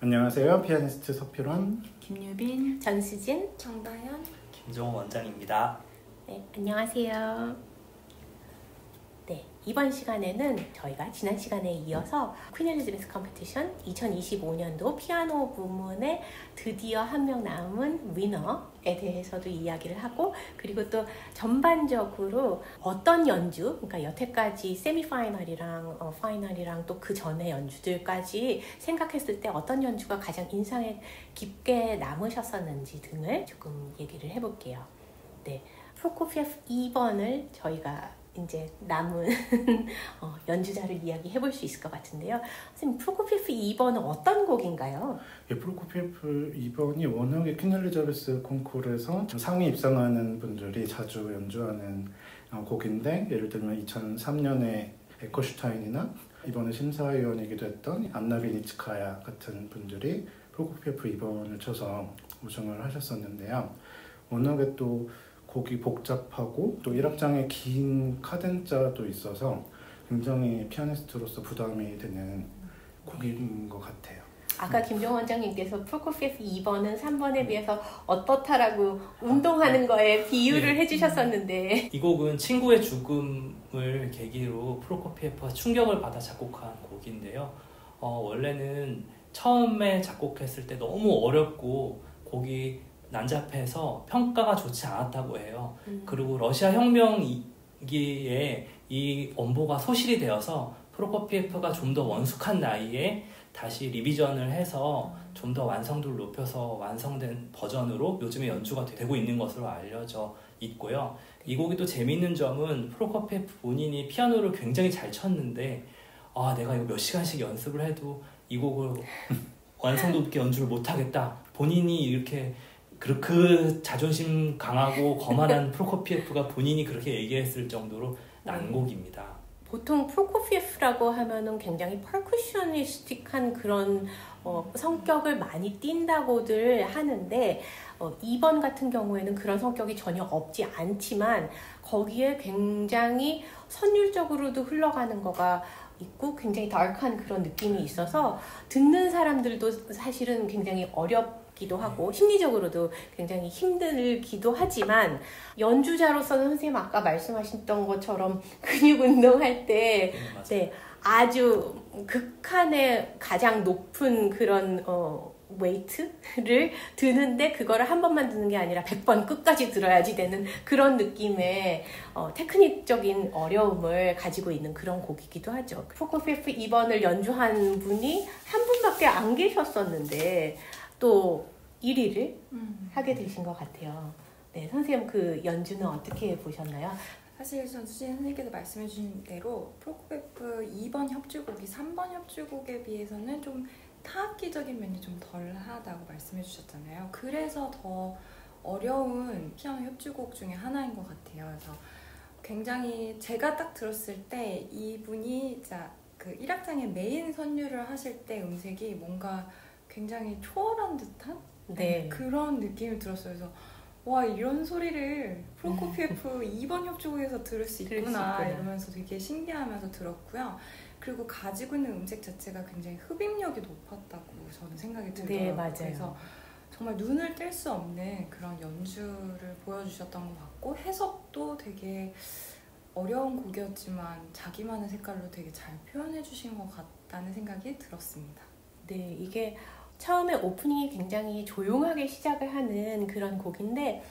안녕하세요. 피아니스트 서필원, 김유빈, 전수진, 정다현, 김종원 원장입니다. 네, 안녕하세요. 네, 이번 시간에는 저희가 지난 시간에 이어서 퀸 엘리자베스 컴피티션 2025년도 피아노 부문에 드디어 한 명 남은 위너에 대해서도 이야기를 하고, 그리고 또 전반적으로 어떤 연주, 그러니까 여태까지 세미파이널이랑 파이널이랑 또 그 전에 연주들까지 생각했을 때 어떤 연주가 가장 인상에 깊게 남으셨었는지 등을 조금 얘기를 해볼게요. 네, 프로코피에프 2번을 저희가 이제 남은 연주자를 이야기해 볼 수 있을 것 같은데요. 선생님, 프로코피에프 2번은 어떤 곡인가요? 프로코피에프 2번이 워낙에 퀸 엘리자베스 콩쿠르에서 상위 입상하는 분들이 자주 연주하는 곡인데, 예를 들면 2003년에 에커슈타인이나 이번에 심사위원이기도 했던 안나 베니츠카야 같은 분들이 프로코피에프 2번을 쳐서 우승을 하셨었는데요. 워낙에 또 곡이 복잡하고 또 1악장에 긴 카덴자도 있어서 굉장히 피아니스트로서 부담이 되는 곡인 것 같아요. 아까 김종원 원장님께서 프로코피에프 2번은 3번에 비해서 어떻다라고 운동하는 거에 비유를 해주셨었는데, 이 곡은 친구의 죽음을 계기로 프로코피에프가 충격을 받아 작곡한 곡인데요. 원래는 처음에 작곡했을 때 너무 어렵고 곡이 난잡해서 평가가 좋지 않았다고 해요. 그리고 러시아 혁명기에 이 원보가 소실이 되어서 프로코피에프가 좀 더 원숙한 나이에 다시 리비전을 해서 좀 더 완성도를 높여서 완성된 버전으로 요즘에 연주가 되고 있는 것으로 알려져 있고요. 이 곡이 또 재미있는 점은 프로코피에프 본인이 피아노를 굉장히 잘 쳤는데, 내가 이거 몇 시간씩 연습을 해도 이 곡을 완성도 높게 연주를 못하겠다. 본인이 이렇게 그 자존심 강하고 거만한 프로코피에프가 본인이 그렇게 얘기했을 정도로 난곡입니다. 보통 프로코피에프라고 하면은 굉장히 퍼쿠셔니스틱한 그런 성격을 많이 띈다고들 하는데, 2번 같은 경우에는 그런 성격이 전혀 없지 않지만 거기에 굉장히 선율적으로도 흘러가는 거가 있고 굉장히 다크한 그런 느낌이 있어서 듣는 사람들도 사실은 굉장히 기도 하고 심리적으로도 굉장히 힘들기도 하지만, 연주자로서는 선생님 아까 말씀하셨던 것처럼 근육 운동할 때 아주 극한의 가장 높은 그런 웨이트를 드는데, 그거를 한 번만 드는 게 아니라 100번 끝까지 들어야지 되는 그런 느낌의 테크닉적인 어려움을 가지고 있는 그런 곡이기도 하죠. 프로코피에프 2번을 연주한 분이 한 분밖에 안 계셨었는데 또 1위를 하게 되신 것 같아요. 네, 선생님 그 연주는 어떻게 보셨나요? 사실 전수진 선생님께서 말씀해 주신 대로 프로코피에프 2번 협주곡이 3번 협주곡에 비해서는 좀 타악기적인 면이 좀 덜하다고 말씀해 주셨잖아요. 그래서 더 어려운 피아노 협주곡 중에 하나인 것 같아요. 그래서 굉장히 제가 딱 들었을 때 이분이 그 1악장의 메인 선율을 하실 때 음색이 뭔가 굉장히 초월한 듯한 그런 느낌이 들었어요. 그래서 와, 이런 소리를 프로코피에프 2번 협주곡에서 들을 수 있구나 이러면서 되게 신기하면서 들었고요. 그리고 가지고 있는 음색 자체가 굉장히 흡입력이 높았다고 저는 생각이 들더라고요. 네, 맞아요. 그래서 정말 눈을 뗄 수 없는 그런 연주를 보여주셨던 것 같고, 해석도 되게 어려운 곡이었지만 자기만의 색깔로 되게 잘 표현해 주신 것 같다는 생각이 들었습니다. 네, 이게 처음에 오프닝이 굉장히 조용하게 시작을 하는 그런 곡인데,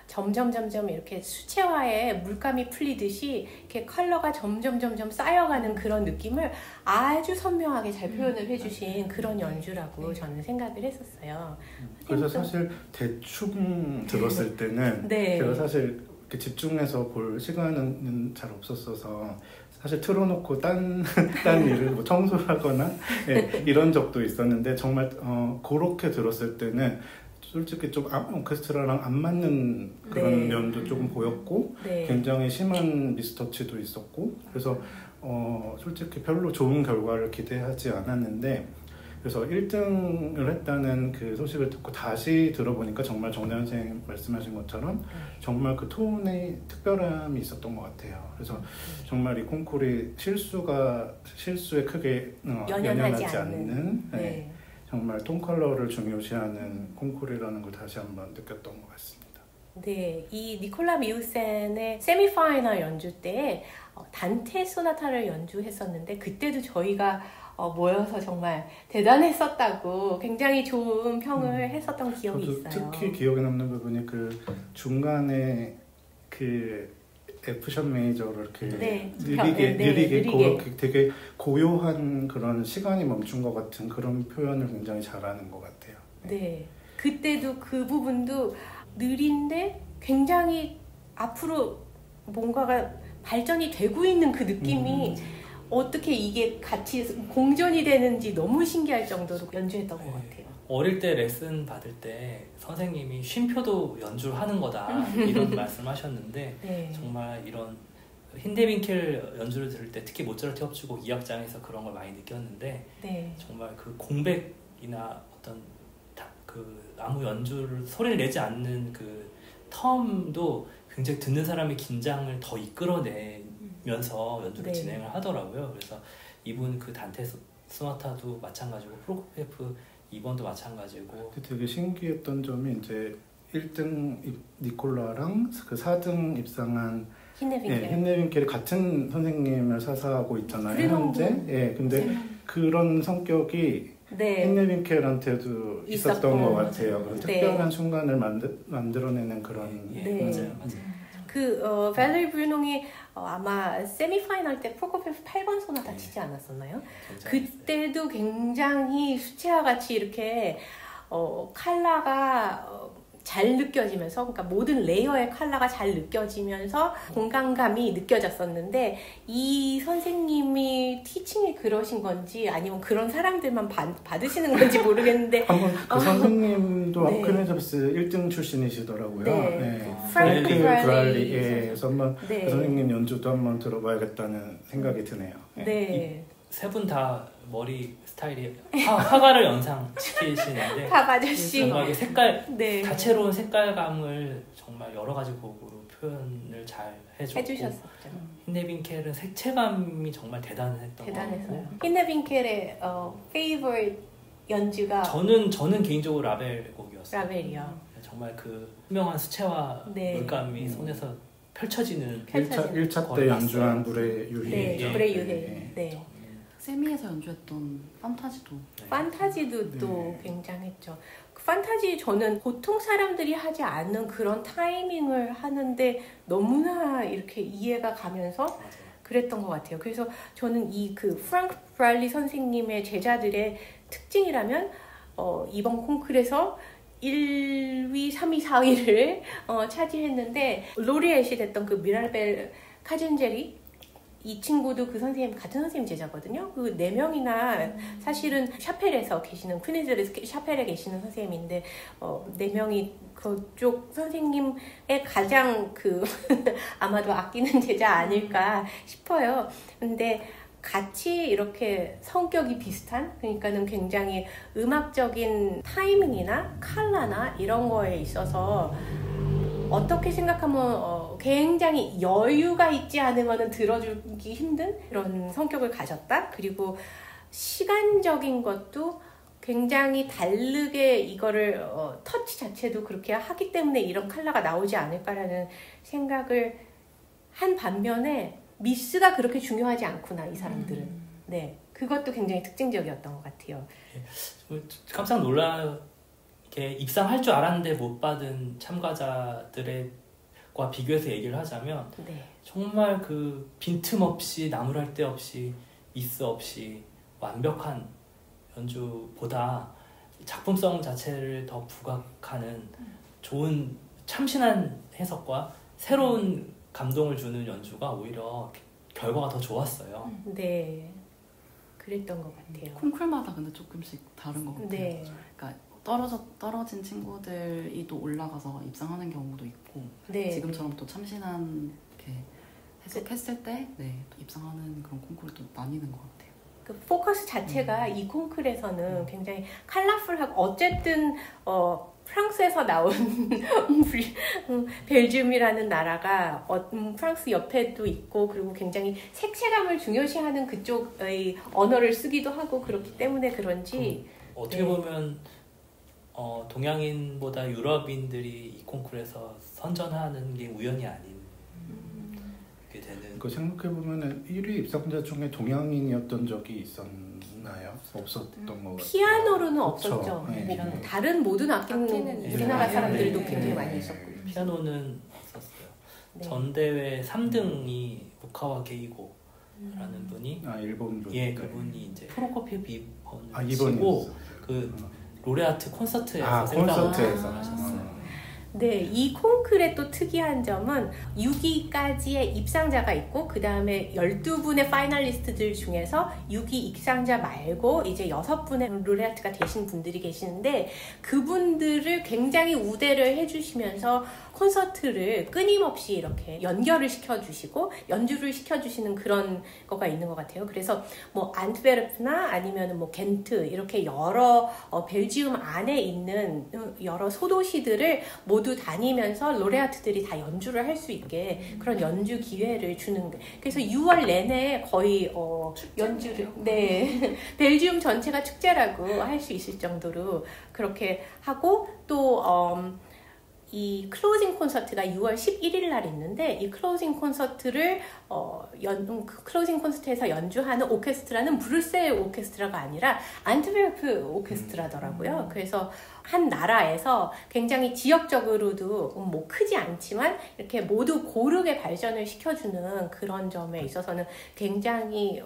점점 이렇게 수채화에 물감이 풀리듯이 이렇게 컬러가 점점 쌓여가는 그런 느낌을 아주 선명하게 잘 표현을 해주신 그런 연주라고 저는 생각을 했었어요. 그래서 사실 대충 들었을 때는 제가 사실 이렇게 집중해서 볼 시간은 잘 없었어서 사실 틀어놓고 딴 일을 뭐 청소를 하거나 이런 적도 있었는데, 정말 그렇게 들었을 때는 솔직히 좀 오케스트라랑 안 맞는 그런 면도 조금 보였고, 굉장히 심한 미스터치도 있었고, 그래서 솔직히 별로 좋은 결과를 기대하지 않았는데, 그래서 1등을 했다는 그 소식을 듣고 다시 들어보니까 정말 정다현 선생님 말씀하신 것처럼 정말 그 톤의 특별함이 있었던 것 같아요. 그래서 정말 이 콩쿠르의 실수에 크게 연연하지 않는 정말 톤 컬러를 중요시하는 콩쿠르라는 걸 다시 한번 느꼈던 것 같습니다. 네, 이 니콜라 미우센의 세미파이널 연주 때 단테 소나타를 연주했었는데 그때도 저희가 모여서 정말 대단했었다고 굉장히 좋은 평을 했었던 기억이 있어요. 특히 기억에 남는 부분이 그 중간에 그 F샵 메이저로 이렇게 느리게 그렇게 되게 고요한 그런 시간이 멈춘 것 같은 그런 표현을 굉장히 잘하는 것 같아요. 네, 그때도 그 부분도 느린데 굉장히 앞으로 뭔가가 발전이 되고 있는 그 느낌이 어떻게 이게 같이 공존이 되는지 너무 신기할 정도로 연주했던 것 같아요. 어릴 때 레슨 받을 때 선생님이 쉼표도 연주를 하는 거다 이런 말씀하셨는데 네. 정말 이런 힌데빈켈 연주를 들을 때 특히 모차르트 협주곡 2악장에서 그런 걸 많이 느꼈는데 네. 정말 그 공백이나 어떤 그 아무 연주를 소리를 내지 않는 그 텀도 굉장히 듣는 사람의 긴장을 더 이끌어내면서 연주를 진행을 하더라고요. 그래서 이분 그 단테 소나타도 마찬가지고 프로코피에프 2번도 마찬가지고 되게 신기했던 점이 이제 1등 니콜라랑 그 4등 입상한 힌네빈켈이 같은 선생님을 사사하고 있잖아요. 현재. 근데 그런 성격이 힌네빈켈한테도 있었던 것 같아요. 그런 특별한 순간을 만들어내는 그런. 맞아요. 밸리 브루농이 아마 세미파이널 때 프로코피에프 8번 소나타 치지 않았었나요? 그때도 굉장히 수채화 같이 이렇게 컬러가 잘 느껴지면서, 그러니까 모든 레이어의 컬러가 잘 느껴지면서 공간감이 느껴졌었는데, 이 선생님이 티칭이 그러신 건지 아니면 그런 사람들만 받으시는 건지 모르겠는데 한번 그 선생님도 아크네잡스 1등 출신이시더라고요. 프랭크 브랄리. 그래서 한번 그 선생님 연주도 한번 들어봐야겠다는 생각이 드네요. 세 분 다 머리 스타일이 화가를 연상시키시는데 팝 아저씨 정말 색깔 다채로운 색깔감을 정말 여러 가지 곡으로 표현을 잘 해주셨었죠. 힌네빈켈은 색채감이 정말 대단했던 것 같고 힌네빈켈의 페이버릿 연주가 저는 개인적으로 라벨 곡이었어요. 라벨이요. 정말 그 투명한 수채화 물감이 손에서 펼쳐지는 1차 때 연주한 불의 유해. 불의 유해. 세미에서 연주했던 판타지도 또 굉장했죠. 그 판타지 저는 보통 사람들이 하지 않는 그런 타이밍을 하는데 너무나 이렇게 이해가 가면서 그랬던 것 같아요. 그래서 저는 이 그 프랑크 브랄리 선생님의 제자들의 특징이라면 이번 콩쿠르에서 1위, 3위, 4위를 차지했는데 로리엣이 됐던 그 미랄벨 카젠제리 이 친구도 그 선생님 같은 선생님 제자거든요. 그 4명이나 사실은 샤펠에서 계시는 퀸즈리스 샤펠에 계시는 선생님인데 4명이 그쪽 선생님의 가장 아마도 아끼는 제자 아닐까 싶어요. 근데 같이 이렇게 성격이 비슷한, 그러니까는 굉장히 음악적인 타이밍이나 컬러나 이런 거에 있어서 어떻게 생각하면 굉장히 여유가 있지 않으면 들어주기 힘든 그런 성격을 가졌다. 그리고 시간적인 것도 굉장히 다르게 이거를 터치 자체도 그렇게 하기 때문에 이런 컬러가 나오지 않을까라는 생각을 한 반면에 미스가 그렇게 중요하지 않구나, 이 사람들은. 그것도 굉장히 특징적이었던 것 같아요. 깜짝 이렇게 입상할 줄 알았는데 못 받은 참가자들과 비교해서 얘기를 하자면 정말 그 빈틈없이 나무랄 데 없이 미스 없이 완벽한 연주보다 작품성 자체를 더 부각하는 좋은 참신한 해석과 새로운 감동을 주는 연주가 오히려 결과가 더 좋았어요. 그랬던 것 같아요. 콩쿨마다 근데 조금씩 다른 것 같아요. 그러니까 떨어진 친구들이 또 올라가서 입상하는 경우도 있고 지금처럼 또 참신한 이렇게 해석했을 때 또 입상하는 그런 콩쿨도 나뉘는 것 같아요. 그 포커스 자체가 이 콩쿨에서는 굉장히 컬러풀하고 어쨌든 프랑스에서 나온 벨gium이라는 나라가 프랑스 옆에도 있고 그리고 굉장히 색채감을 중요시하는 그쪽의 언어를 쓰기도 하고 그렇기 때문에 그런지 어떻게 보면 동양인보다 유럽인들이 이 콩쿠르에서 선전하는 게 우연이 아닌 게 되는. 그 생각해 보면은 1위 입상자 중에 동양인이었던 적이 있었나요? 없었던 거 같아요. 피아노로는 없었죠. 네. 다른 모든 악기는 우리나라 사람들도 굉장히 많이 있었고. 피아노는 없었어요. 전 대회 3등이 무카와 게이고라는 분이 일본 분. 예, 그분이 이제 프로코피에프 2번을 치고 그 로레아트 콘서트에서 하셨어요. 네, 이 콩쿠르의 또 특이한 점은 6위까지의 입상자가 있고 그 다음에 12분의 파이널리스트들 중에서 6위 입상자 말고 이제 6분의 로레아트가 되신 분들이 계시는데 그분들을 굉장히 우대를 해주시면서 콘서트를 끊임없이 이렇게 연결을 시켜주시고 연주를 시켜주시는 그런 거가 있는 것 같아요. 그래서 뭐 안트베르프나 아니면 뭐 겐트 이렇게 여러 벨지움 안에 있는 여러 소도시들을 모두 다니면서 로레아트들이 다 연주를 할 수 있게 그런 연주 기회를 주는 거예요. 그래서 6월 내내 거의 연주를 벨지움 전체가 축제라고 할 수 있을 정도로 그렇게 하고 또 이 클로징 콘서트가 6월 11일 날 있는데 이 클로징 콘서트를 클로징 콘서트에서 연주하는 오케스트라는 브뤼셀 오케스트라가 아니라 안트베르프 오케스트라더라고요. 그래서 한 나라에서 굉장히 지역적으로도 뭐 크지 않지만 이렇게 모두 고르게 발전을 시켜주는 그런 점에 있어서는 굉장히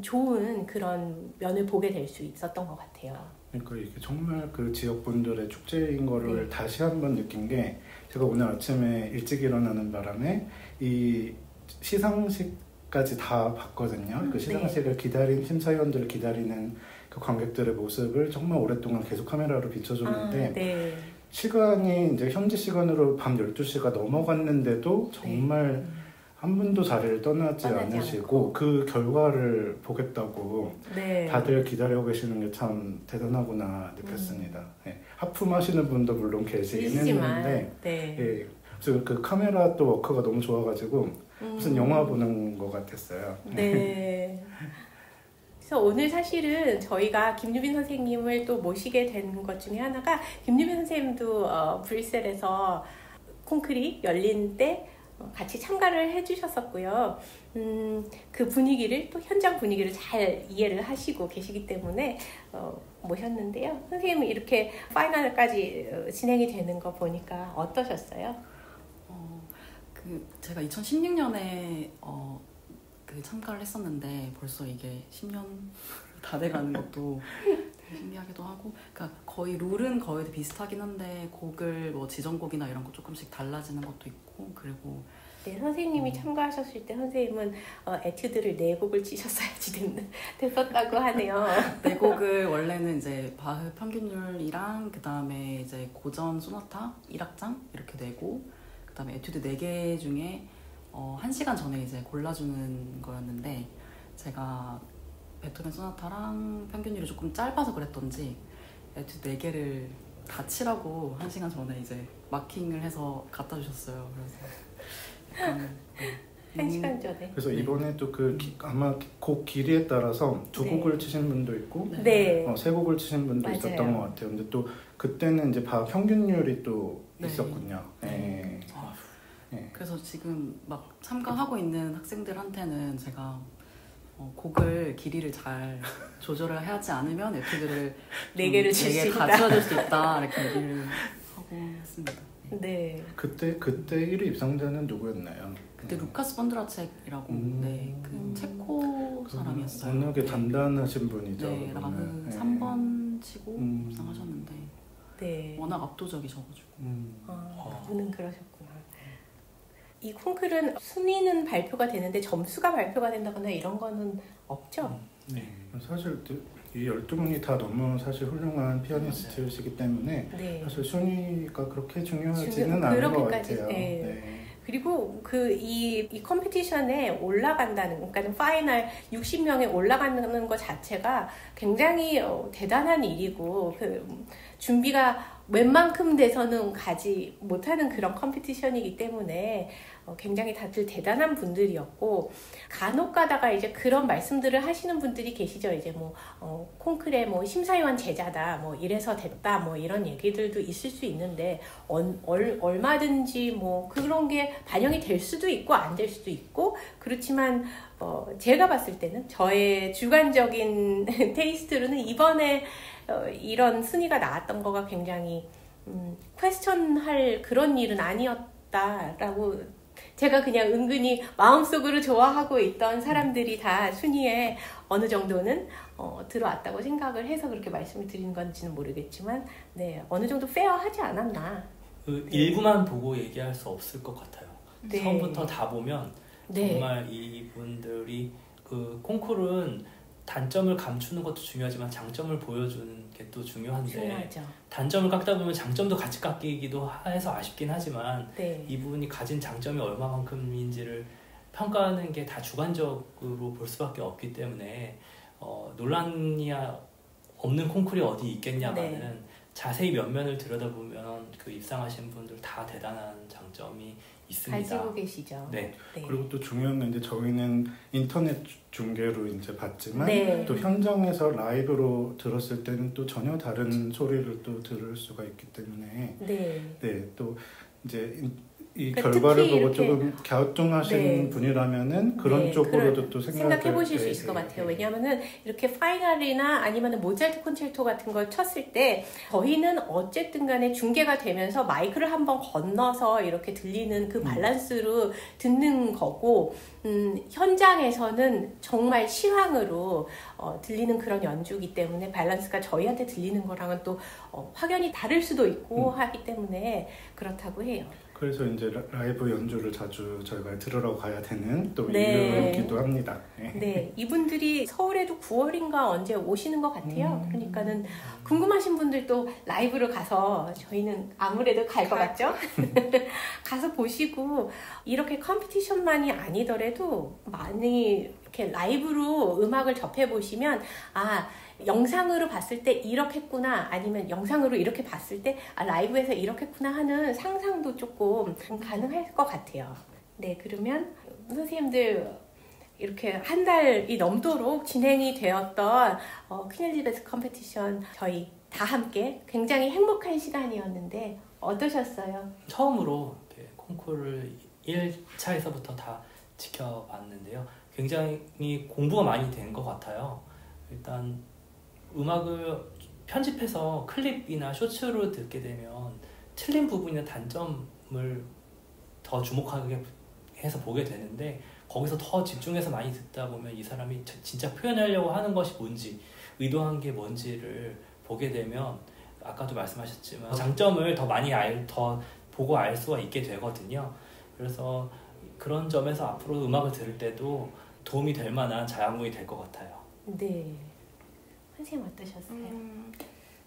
좋은 그런 면을 보게 될 수 있었던 것 같아요. 그러니까 이게 정말 그 지역 분들의 축제인 거를 다시 한번 느낀 게 제가 오늘 아침에 일찍 일어나는 바람에 이 시상식까지 다 봤거든요. 그 시상식을 기다린 심사위원들을 기다리는 그 관객들의 모습을 정말 오랫동안 계속 카메라로 비춰줬는데 시간이 이제 현지 시간으로 밤 12시가 넘어갔는데도 정말 한 분도 자리를 떠나지 않으시고 않고. 그 결과를 보겠다고 다들 기다리고 계시는 게 참 대단하구나 느꼈습니다. 하품하시는 분도 물론 계시긴 했는데 그래서 그 카메라 또 워크가 너무 좋아가지고 무슨 영화 보는 것 같았어요. 네. 그래서 오늘 사실은 저희가 김유빈 선생님을 또 모시게 된 것 중에 하나가 김유빈 선생님도 브뤼셀에서 콩쿠르 열린 때 같이 참가를 해주셨었고요. 그 분위기를 또 현장 분위기를 잘 이해를 하시고 계시기 때문에 모셨는데요. 선생님은 이렇게 파이널까지 진행이 되는 거 보니까 어떠셨어요? 제가 2016년에 그 참가를 했었는데 벌써 이게 10년 다 돼가는 것도 되게 신기하기도 하고, 그러니까 거의 룰은 거의 비슷하긴 한데 곡을 뭐 지정곡이나 이런 거 조금씩 달라지는 것도 있고, 그리고 선생님이 참가하셨을 때 선생님은 에튜드를 4곡을 치셨어야지 됐었다고 하네요. 4곡을 원래는 이제 바흐 평균율이랑 그 다음에 이제 고전 소나타 1악장 이렇게 내고, 그 다음에 에튜드 4개 중에 1시간 전에 이제 골라주는 거였는데, 제가 베토벤 소나타랑 평균율이 조금 짧아서 그랬던지 에튜드 4개를 다 치라고 1시간 전에 이제 마킹을 해서 갖다 주셨어요. 그래서 약간 1시간 전에. 그래서 이번에 또 그 아마 곡 길이에 따라서 2곡을 치신 분도 있고 3곡을 치신 분도 있었던 것 같아요. 근데 또 그때는 이제 평균율이 또 있었군요. 그래서 지금 막 참가하고 있는 학생들한테는 제가 곡을 길이를 잘 조절을 하지 않으면 에튜드를 4개를 칠 수 있다. 가져다 줄 수 있다 이렇게 얘기를 하고 했습니다. 네. 그때 1위 입상자는 누구였나요? 그때 루카스 본드라첵이라고 그 체코 사람이었어요. 워낙에 단단하신 분이죠. 네, 라흐 3번 치고 입상하셨는데 워낙 압도적이셔가지고. 그분은 그러셨구나. 이 콩쿠르는 순위는 발표가 되는데 점수가 발표가 된다거나 이런 거는 없죠? 네. 사실 이 12분이 다 너무 사실 훌륭한 피아니스트시기 때문에 사실 순위가 그렇게 중요하지는 않은 것 같아요. 그리고 이 컴피티션에 올라간다는, 그러니까 파이널 60명에 올라가는 것 자체가 굉장히 대단한 일이고, 그 준비가 웬만큼 돼서는 가지 못하는 그런 컴피티션이기 때문에 굉장히 다들 대단한 분들이었고, 간혹 가다가 이제 그런 말씀들을 하시는 분들이 계시죠. 이제 뭐 콩쿨의 뭐 심사위원 제자다, 뭐 이래서 됐다, 뭐 이런 얘기들도 있을 수 있는데 얼마든지 뭐 그런 게 반영이 될 수도 있고 안 될 수도 있고, 그렇지만 제가 봤을 때는 저의 주관적인 테이스트로는 이번에 이런 순위가 나왔던 거가 굉장히 퀘스천할 그런 일은 아니었다라고, 제가 그냥 은근히 마음속으로 좋아하고 있던 사람들이 다 순위에 어느 정도는 들어왔다고 생각을 해서 그렇게 말씀을 드린 건지는 모르겠지만, 네, 어느 정도 페어하지 않았나. 그 일부만 보고 얘기할 수 없을 것 같아요. 네. 처음부터 다 보면 네. 정말 이분들이 그 콩쿨은 단점을 감추는 것도 중요하지만 장점을 보여주는 게 또 중요한데, 중요하죠. 단점을 깎다 보면 장점도 같이 깎이기도 해서 아쉽긴 하지만, 네. 이분이 가진 장점이 얼마만큼인지를 평가하는 게 다 주관적으로 볼 수밖에 없기 때문에 논란이 없는 콩쿨이 어디 있겠냐마는, 네. 자세히 면면을 들여다보면 그 입상하신 분들 다 대단한 장점이 있습니다. 가지고 계시죠. 네. 네. 그리고 또 중요한 건 이제 저희는 인터넷 중계로 이제 봤지만, 네. 또 현장에서 라이브로 들었을 때는 또 전혀 다른 소리를 또 들을 수가 있기 때문에, 네. 네, 또 이제 이 그러니까 결과를 보고 조금 갸우뚱하신 네. 분이라면은 그런 네, 쪽으로도 또 생각해 보실 수 네, 있을 것 네, 같아요. 네. 왜냐하면은 이렇게 파이널이나 아니면은 모차르트 콘체르토 같은 걸 쳤을 때 저희는 어쨌든 간에 중계가 되면서 마이크를 한번 건너서 이렇게 들리는 그 밸런스로 듣는 거고, 현장에서는 정말 시황으로 들리는 그런 연주이기 때문에 밸런스가 저희한테 들리는 거랑은 또 확연히 다를 수도 있고 하기 때문에 그렇다고 해요. 그래서 이제 라이브 연주를 자주 저희가 들으러 가야 되는 또 네. 이유이기도 합니다. 네. 네, 이분들이 서울에도 9월인가 언제 오시는 것 같아요. 그러니까는 궁금하신 분들도 라이브로 가서, 저희는 아무래도 갈 것 같죠? 가서 보시고, 이렇게 컴피티션만이 아니더라도 많이 이렇게 라이브로 음악을 접해 보시면, 아, 영상으로 봤을 때 이렇게 했구나, 아니면 영상으로 이렇게 봤을 때 라이브에서 이렇게 했구나 하는 상상도 조금 가능할 것 같아요. 네, 그러면 선생님들 이렇게 한 달이 넘도록 진행이 되었던 퀸 엘리자베스 컴피티션, 저희 다 함께 굉장히 행복한 시간이었는데 어떠셨어요? 처음으로 이렇게 콩쿨을 1차에서부터 다 지켜봤는데요. 굉장히 공부가 많이 된 것 같아요. 일단 음악을 편집해서 클립이나 쇼츠로 듣게 되면 틀린 부분이나 단점을 더 주목하게 해서 보게 되는데, 거기서 더 집중해서 많이 듣다 보면 이 사람이 진짜 표현하려고 하는 것이 뭔지, 의도한 게 뭔지를 보게 되면, 아까도 말씀하셨지만 장점을 더 많이 더 보고 알 수가 있게 되거든요. 그래서 그런 점에서 앞으로 음악을 들을 때도 도움이 될 만한 자양분이 될 것 같아요. 네. 선생님 어떠셨어요?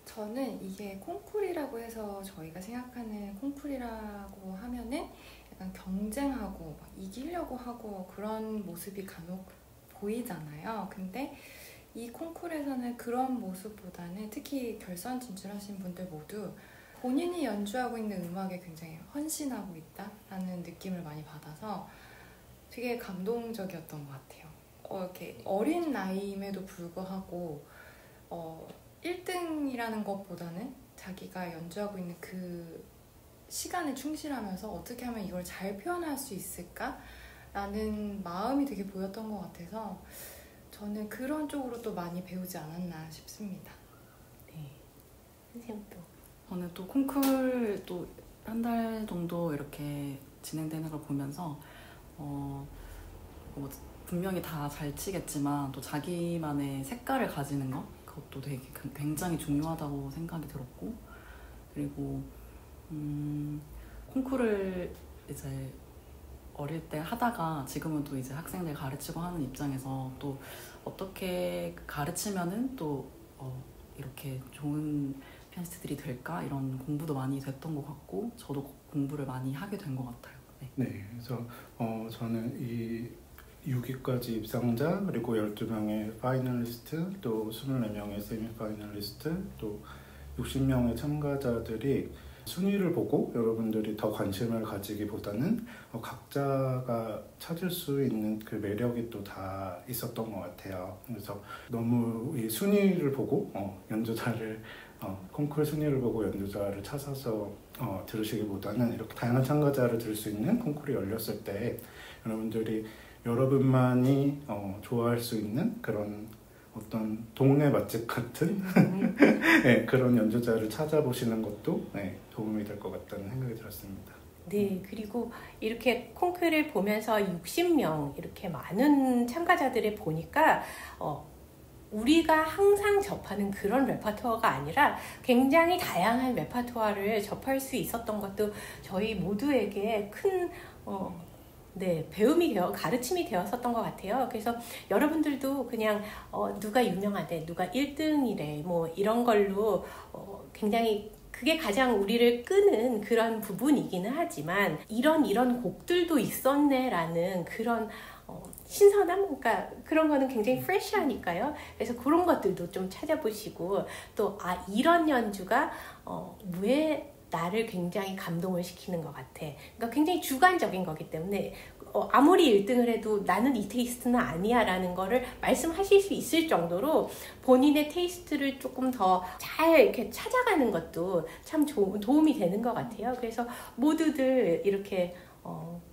저는 이게 콩쿨이라고 해서 저희가 생각하는 콩쿨이라고 하면은 약간 경쟁하고 막 이기려고 하고 그런 모습이 간혹 보이잖아요. 근데 이 콩쿨에서는 그런 모습보다는, 특히 결선 진출하신 분들 모두 본인이 연주하고 있는 음악에 굉장히 헌신하고 있다라는 느낌을 많이 받아서 되게 감동적이었던 것 같아요. 이렇게 어린 나이임에도 불구하고 1등이라는 것보다는 자기가 연주하고 있는 그 시간에 충실하면서 어떻게 하면 이걸 잘 표현할 수 있을까라는 마음이 되게 보였던 것 같아서 저는 그런 쪽으로 또 많이 배우지 않았나 싶습니다. 네. 선생님 또. 저는 또 콩쿨 또 한 달 정도 이렇게 진행되는 걸 보면서 분명히 다 잘 치겠지만 또 자기만의 색깔을 가지는 것, 그것도 되게 굉장히 중요하다고 생각이 들었고, 그리고 콩쿨을 이제 어릴 때 하다가 지금은 또 이제 학생들 가르치고 하는 입장에서 또 어떻게 가르치면은 또 이렇게 좋은 피아니스트들이 될까, 이런 공부도 많이 됐던 것 같고, 저도 공부를 많이 하게 된 것 같아요. 네. 네, 그래서 저는 이 6위까지 입상자, 그리고 12명의 파이널리스트, 또 24명의 세미파이널리스트, 또 60명의 참가자들이 순위를 보고 여러분들이 더 관심을 가지기보다는 각자가 찾을 수 있는 그 매력이 또 다 있었던 것 같아요. 그래서 너무 이 순위를 보고 연주자를 콩쿠르 순위를 보고 연주자를 찾아서 들으시기보다는 이렇게 다양한 참가자를 들을 수 있는 콩쿠르이 열렸을 때 여러분들이 여러분만이 좋아할 수 있는 그런 어떤 동네 맛집 같은 네, 그런 연주자를 찾아보시는 것도 네, 도움이 될 것 같다는 생각이 들었습니다. 네, 그리고 이렇게 콩쿠르를 보면서 60명 이렇게 많은 참가자들을 보니까 우리가 항상 접하는 그런 레퍼토어가 아니라 굉장히 다양한 레퍼토어를 접할 수 있었던 것도 저희 모두에게 큰 배움이 가르침이 되었었던 것 같아요. 그래서 여러분들도 그냥 누가 유명하대, 누가 1등이래, 뭐 이런 걸로 굉장히 그게 가장 우리를 끄는 그런 부분이기는 하지만 이런 곡들도 있었네라는 그런 신선함? 그러니까 그런 거는 굉장히 프레시하니까요. 그래서 그런 것들도 좀 찾아보시고 또 이런 연주가 왜 나를 굉장히 감동을 시키는 것 같아. 그러니까 굉장히 주관적인 거기 때문에 아무리 1등을 해도 나는 이 테이스트는 아니야 라는 거를 말씀하실 수 있을 정도로 본인의 테이스트를 조금 더 잘 이렇게 찾아가는 것도 참 도움이 되는 것 같아요. 그래서 모두들 이렇게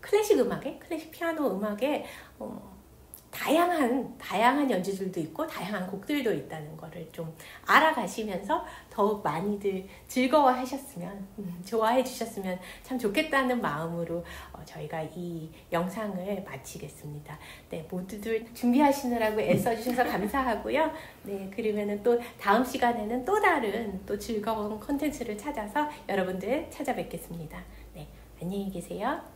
클래식 음악에, 클래식 피아노 음악에 다양한 연주들도 있고 다양한 곡들도 있다는 거를 좀 알아가시면서 더욱 많이들 즐거워하셨으면 좋아해 주셨으면 참 좋겠다는 마음으로 저희가 이 영상을 마치겠습니다. 네, 모두들 준비하시느라고 애써주셔서 감사하고요. 네, 그러면은 또 다음 시간에는 또 다른 또 즐거운 콘텐츠를 찾아서 여러분들 찾아뵙겠습니다. 네, 안녕히 계세요.